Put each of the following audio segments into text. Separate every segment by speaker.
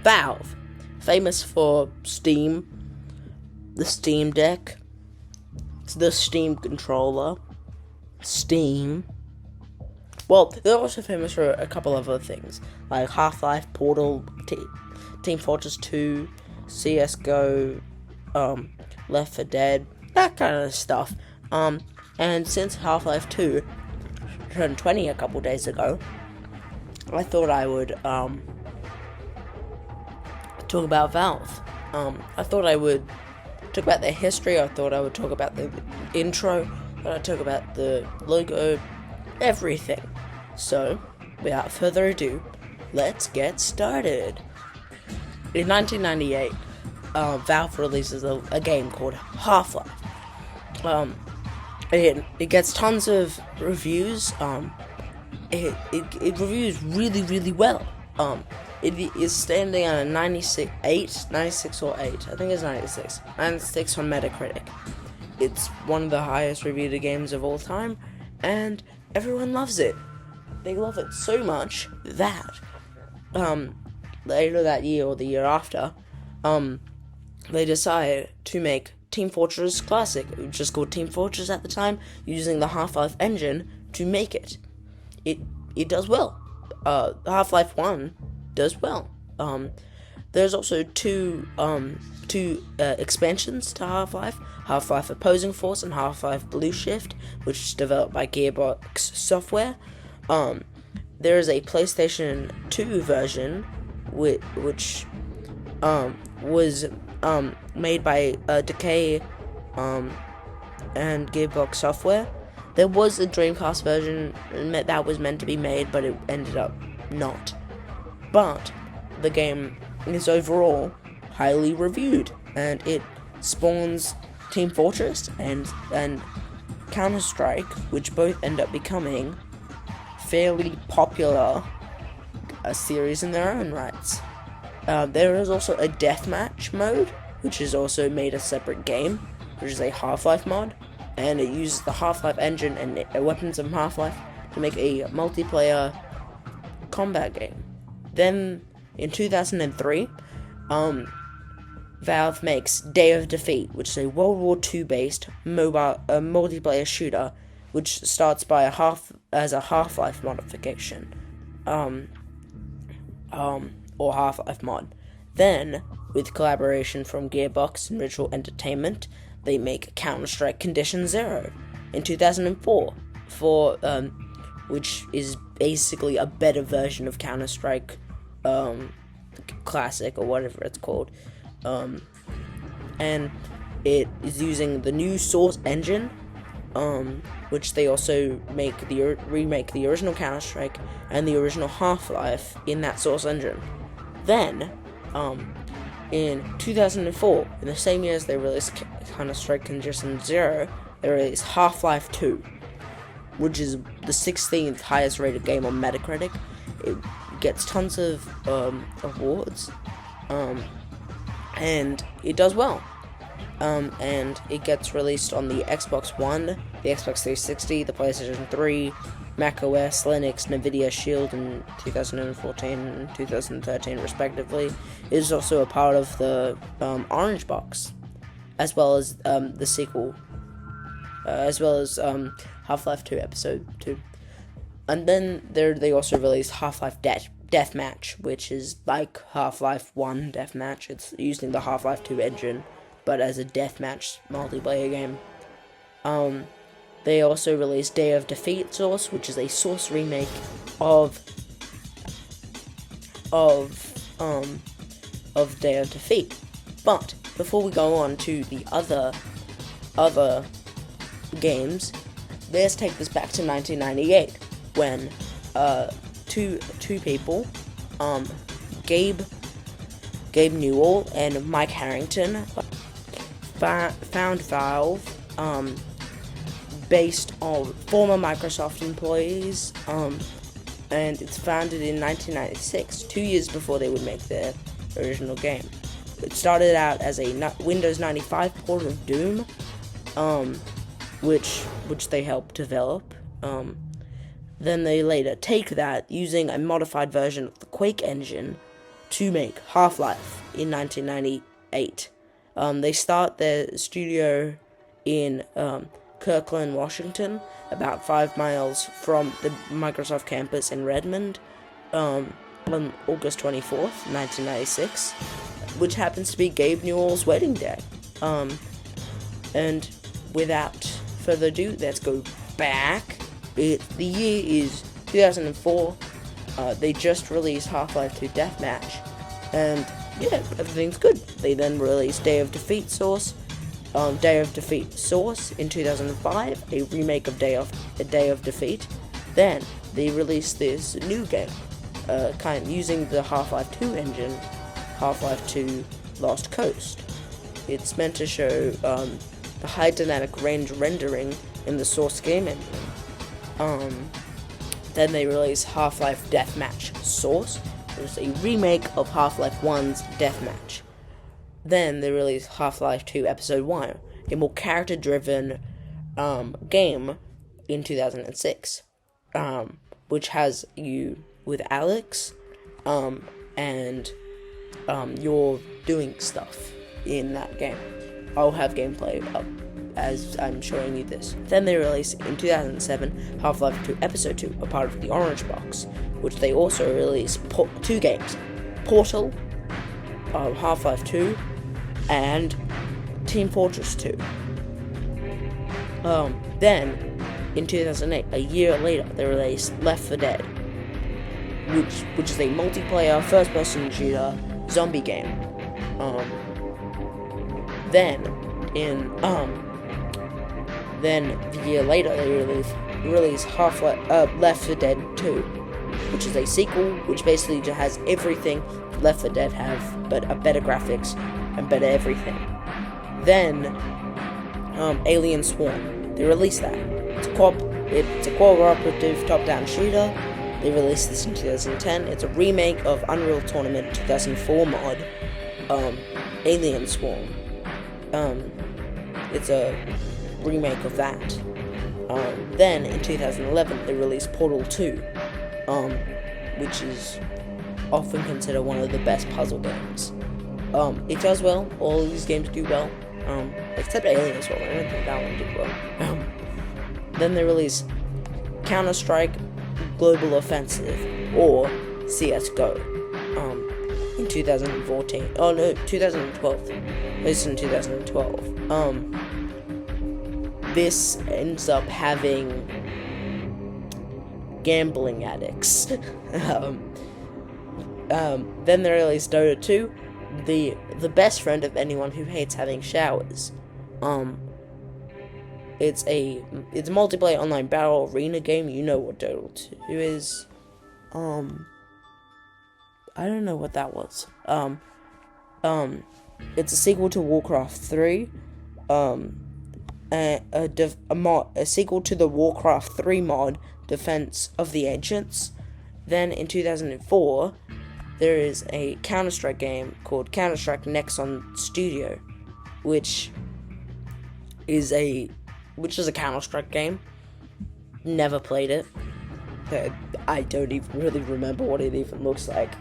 Speaker 1: Valve, famous for Steam, the Steam Deck, the Steam controller, Steam. Well, they're also famous for a couple of other things, like Half-Life, Portal, Team Fortress 2, CSGO, Left 4 Dead, that kind of stuff. And since Half-Life 2 turned 20 a couple days ago, I thought I would, talk about Valve. I thought I would talk about their history, I thought I would talk about the intro, I thought I'd talk about the logo, everything. So, without further ado, let's get started. In 1998, Valve releases a game called Half-Life. It gets tons of reviews. It reviews really well. It is standing on a 96 or 8. I think it's 96. 96 on Metacritic. It's one of the highest reviewed games of all time, and everyone loves it. They love it so much that later that year or the year after, they decide to make Team Fortress Classic. It was just called Team Fortress at the time, using the Half-Life engine to make it. It does well. Half-Life 1 does well. There's also two expansions to Half-Life. Half-Life Opposing Force and Half-Life Blue Shift, which is developed by Gearbox Software. There is a PlayStation 2 version, which was made by Decay and Gearbox Software. There was a Dreamcast version that was meant to be made, but it ended up not. But the game is overall highly reviewed, and it spawns Team Fortress and Counter-Strike, which both end up becoming fairly popular series in their own rights. There is also a deathmatch mode, which is also made a separate game, which is a Half-Life mod, and it uses the Half-Life engine and weapons of Half-Life to make a multiplayer combat game. Then, in 2003, Valve makes Day of Defeat, which is a World War II based multiplayer shooter, which starts by as a Half-Life modification, or Half-Life mod. Then, with collaboration from Gearbox and Ritual Entertainment, they make Counter-Strike Condition Zero in 2004, which is basically a better version of Counter-Strike Classic, or whatever it's called. And it is using the new Source engine, which they also remake the original Counter-Strike and the original Half-Life in that Source engine. Then, in 2004, in the same year as they released Counter-Strike Condition Zero, they released Half-Life 2, which is the 16th highest rated game on Metacritic. It gets tons of awards, and it does well. And it gets released on the Xbox One, the Xbox 360, the PlayStation 3, Mac OS, Linux, NVIDIA Shield in 2014 and 2013 respectively. It is also a part of the Orange Box, as well as the sequel, as well as Half-Life 2 Episode 2. And then they also released Half-Life Deathmatch, which is like Half-Life 1 Deathmatch. It's using the Half-Life 2 engine, but as a deathmatch multiplayer game. They also released Day of Defeat Source, which is a Source remake of Day of Defeat. But before we go on to the other games, let's take this back to 1998 when two people, Gabe Newell and Mike Harrington, found Valve, based on former Microsoft employees, and it's founded in 1996, 2 years before they would make their original game. It started out as a Windows 95 port of Doom, which they helped develop. Then they later take that, using a modified version of the Quake engine, to make Half-Life in 1998. They start their studio in Kirkland, Washington, about 5 miles from the Microsoft campus in Redmond, on August 24th, 1996, which happens to be Gabe Newell's wedding day. And without further ado, let's go back. The year is 2004. They just released Half-Life 2 Deathmatch, and yeah, everything's good. They then released Day of Defeat Source in 2005, a remake of Day of Defeat. Then they released this new game, kind of using the Half-Life 2 engine, Half-Life 2 Lost Coast. It's meant to show the high dynamic range rendering in the source game engine. Then they released Half-Life Deathmatch Source, which is a remake of Half-Life 1's Deathmatch. Then they released Half-Life 2 Episode 1, a more character-driven game in 2006, which has you with Alex, and you're doing stuff in that game. I'll have gameplay up as I'm showing you this. Then they released in 2007 Half-Life 2 Episode 2, a part of the Orange Box, which they also released 2 games, Portal, Half-Life 2, and Team Fortress 2. Then, in 2008, a year later, they released Left 4 Dead, which is a multiplayer first-person shooter zombie game. Then the year later, they released Left 4 Dead 2, which is a sequel, which basically just has everything Left 4 Dead have, but a better graphics and better everything. Then, Alien Swarm, they released that. It's a cooperative top-down shooter. They released this in 2010. It's a remake of Unreal Tournament 2004 mod, Alien Swarm. It's a remake of that. Then, in 2011, they released Portal 2, which is often considered one of the best puzzle games. It does well. All these games do well, except Alien Swarm. I don't think that one did well. Then they released Counter-Strike Global Offensive, or CSGO, in 2014. Oh no, 2012. This is in 2012. This ends up having gambling addicts. Then they released Dota 2, the best friend of anyone who hates having showers. It's a multiplayer online battle arena game. You know what Dota 2 is. I don't know what that was. It's a sequel to Warcraft 3. A sequel to the Warcraft 3 mod, Defense of the Ancients. Then in 2004, there is a Counter-Strike game called Counter-Strike Nexon Studio, which is a Counter-Strike game. Never played it. I don't even really remember what it even looks like.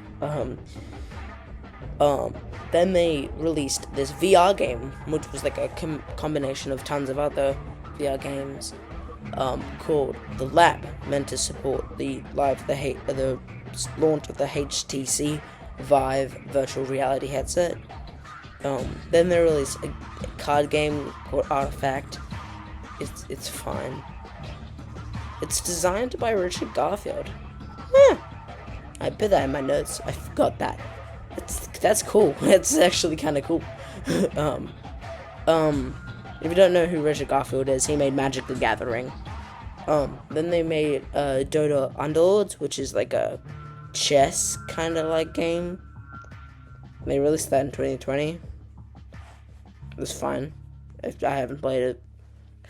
Speaker 1: Then they released this VR game, which was like a combination of tons of other VR games, called The Lab, meant to support the launch of the HTC Vive virtual reality headset. Then they released a card game called Artifact. It's fine. It's designed by Richard Garfield. I put that in my notes. I forgot that. That's cool. That's actually kind of cool. If you don't know who Richard Garfield is, he made Magic the Gathering. Then they made Dota Underlords, which is like a chess kind of like game. They released that in 2020. It was fine. I haven't played it.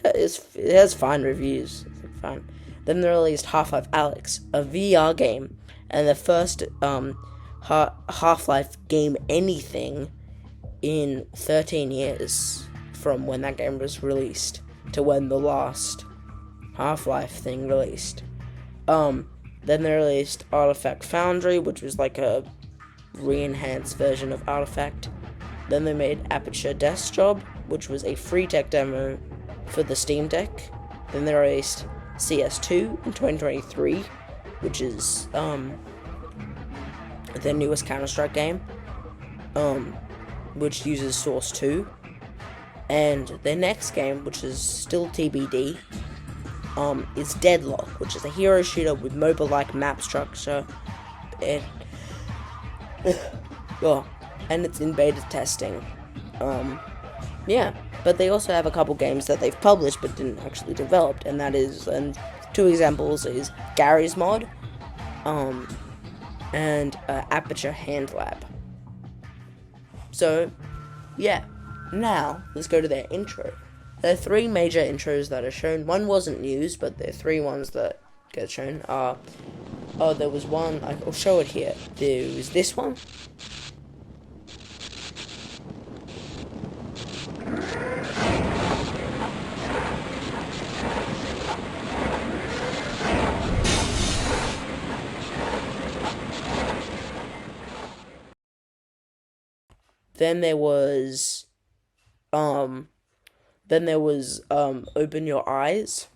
Speaker 1: It has fine reviews. It's fine. Then they released Half-Life Alyx, a VR game, and the first Half-Life game anything in 13 years from when that game was released to when the last Half-Life thing released. Then they released Artifact Foundry, which was like a re-enhanced version of Artifact. Then they made Aperture Desktop, which was a free tech demo for the Steam Deck. Then they released CS2 in 2023, which is their newest Counter-Strike game, which uses Source 2. And their next game, which is still TBD, is Deadlock, which is a hero shooter with MOBA-like map structure. And it's in beta testing. Yeah, but they also have a couple games that they've published but didn't actually develop, and that is, and two examples is Gary's Mod, and Aperture Hand Lab. So, yeah. Now, let's go to their intro. There are three major intros that are shown. One wasn't news, but there are three ones that get shown. There was one, I'll show it here. There was this one. Then there was Open Your Eyes.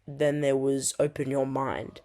Speaker 1: Then there was Open Your Mind.